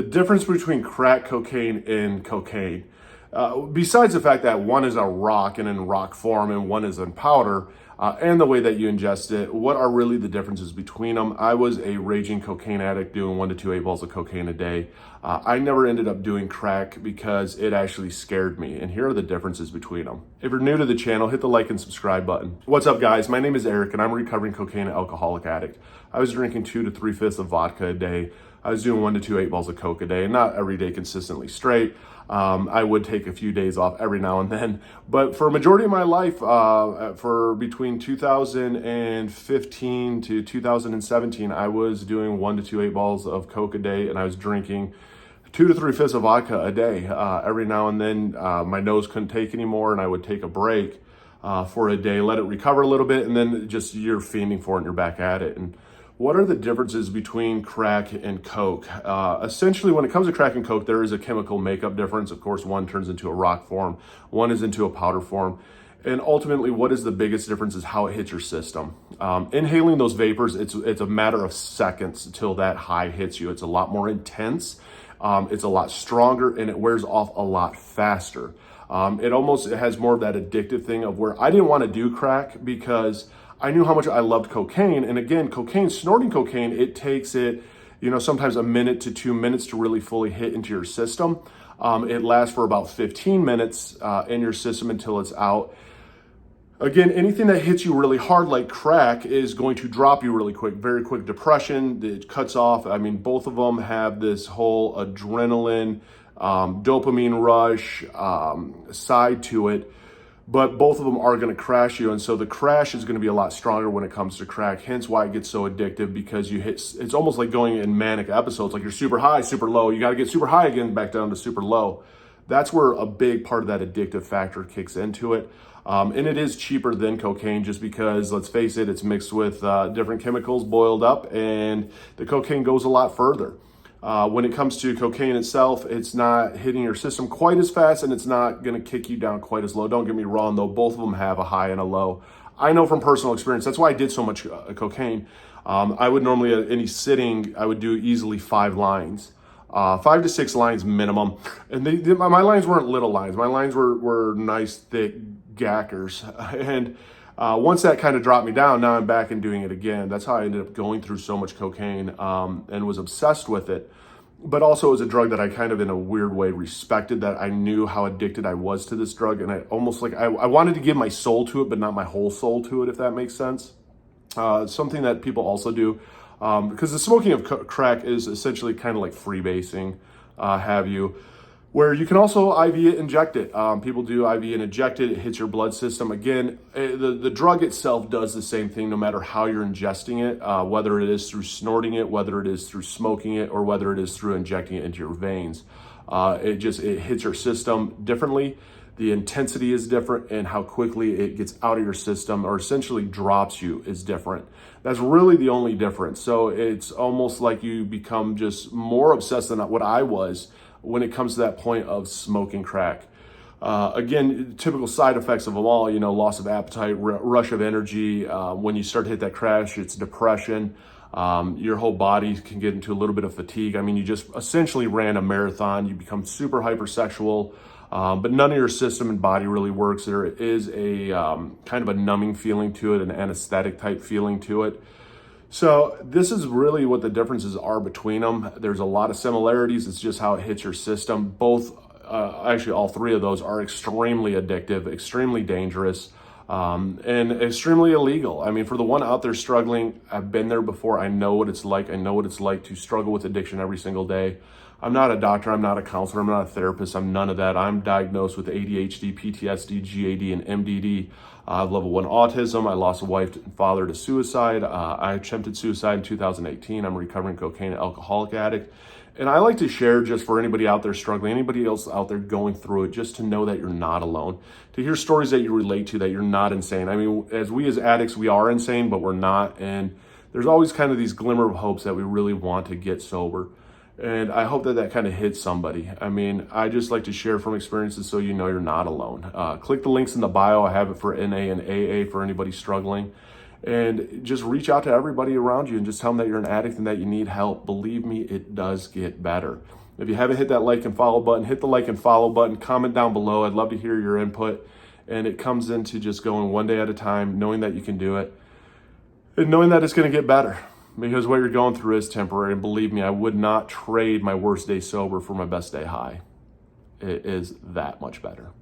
The difference between crack cocaine and cocaine, besides the fact that one is a rock and in rock form and one is in powder, and the way that you ingest it, what are really the differences between them? I was a raging cocaine addict doing 1 to 2 8 balls of cocaine a day. I never ended up doing crack because it actually scared me. And here are the differences between them. If you're new to the channel, hit the like and subscribe button. What's up, guys? My name is Eric and I'm a recovering cocaine and alcoholic addict. I was drinking 2 to 3/5 of vodka a day. I was doing 1 to 2 8 balls of coke a day, and not every day consistently straight. I would take a few days off every now and then, but for a majority of my life, for between 2015 to 2017, I was doing 1 to 2 8 balls of coke a day, and I was drinking 2 to 3/5 of vodka a day. Every now and then, my nose couldn't take anymore, and I would take a break for a day, let it recover a little bit, and then just you're fiending for it and you're back at it. And what are the differences between crack and coke? Essentially, when it comes to crack and coke, there is a chemical makeup difference. Of course, one turns into a rock form, one is into a powder form. And ultimately, what is the biggest difference is how it hits your system. Inhaling those vapors, it's a matter of seconds until that high hits you. It's a lot more intense, it's a lot stronger, and it wears off a lot faster. It has more of that addictive thing of where I didn't want to do crack because I knew how much I loved cocaine. And again, snorting cocaine, it takes it, sometimes a minute to 2 minutes to really fully hit into your system. It lasts for about 15 minutes in your system until it's out. Again, anything that hits you really hard like crack is going to drop you really quick, very quick depression. It cuts off. I mean, both of them have this whole adrenaline, dopamine rush side to it. But both of them are going to crash you. And so the crash is going to be a lot stronger when it comes to crack, hence why it gets so addictive, because it's almost like going in manic episodes, like you're super high, super low. You got to get super high again, back down to super low. That's where a big part of that addictive factor kicks into it. And it is cheaper than cocaine just because, let's face it, it's mixed with different chemicals boiled up, and the cocaine goes a lot further. When it comes to cocaine itself, it's not hitting your system quite as fast, and it's not going to kick you down quite as low. Don't get me wrong, though. Both of them have a high and a low. I know from personal experience. That's why I did so much cocaine. I would normally, at any sitting, I would do easily 5 lines. 5 to 6 lines minimum. And my lines weren't little lines. My lines were nice, thick gackers. And once that kind of dropped me down, now I'm back and doing it again. That's how I ended up going through so much cocaine and was obsessed with it. But also it was a drug that I kind of in a weird way respected, that I knew how addicted I was to this drug. And I almost like, I wanted to give my soul to it, but not my whole soul to it, if that makes sense. Something that people also do, because the smoking of crack is essentially kind of like freebasing, where you can also IV it, inject it. People do IV and inject it. It hits your blood system. Again, the drug itself does the same thing no matter how you're ingesting it, whether it is through snorting it, whether it is through smoking it, or whether it is through injecting it into your veins. It hits your system differently. The intensity is different, and how quickly it gets out of your system or essentially drops you is different. That's really the only difference. So it's almost like you become just more obsessed than what I was when it comes to that point of smoking crack. Again, typical side effects of them all, loss of appetite, rush of energy. When you start to hit that crash, it's depression. Your whole body can get into a little bit of fatigue. I mean, you just essentially ran a marathon. You become super hypersexual, but none of your system and body really works. There is a kind of a numbing feeling to it, an anesthetic type feeling to it. So this is really what the differences are between them. There's a lot of similarities. It's just how it hits your system. Both, actually all 3 of those are extremely addictive, extremely dangerous, and extremely illegal. I mean, for the one out there struggling, I've been there before. I know what it's like. I know what it's like to struggle with addiction every single day. I'm not a doctor. I'm not a counselor. I'm not a therapist. I'm none of that. I'm diagnosed with ADHD, PTSD, GAD, and MDD. I have level 1 autism. I lost a wife and father to suicide. I attempted suicide in 2018. I'm a recovering cocaine and alcoholic addict. And I like to share, just for anybody out there struggling, anybody else out there going through it, just to know that you're not alone. To hear stories that you relate to, that you're not insane. I mean, as addicts, we are insane, but we're not. And there's always kind of these glimmer of hopes that we really want to get sober. And I hope that kind of hits somebody. I mean, I just like to share from experiences so you know you're not alone. Click the links in the bio. I have it for NA and AA for anybody struggling. And just reach out to everybody around you and just tell them that you're an addict and that you need help. Believe me, it does get better. If you haven't hit that like and follow button, hit the like and follow button, comment down below. I'd love to hear your input. And it comes into just going one day at a time, knowing that you can do it, and knowing that it's going to get better, because what you're going through is temporary. And believe me, I would not trade my worst day sober for my best day high. It is that much better.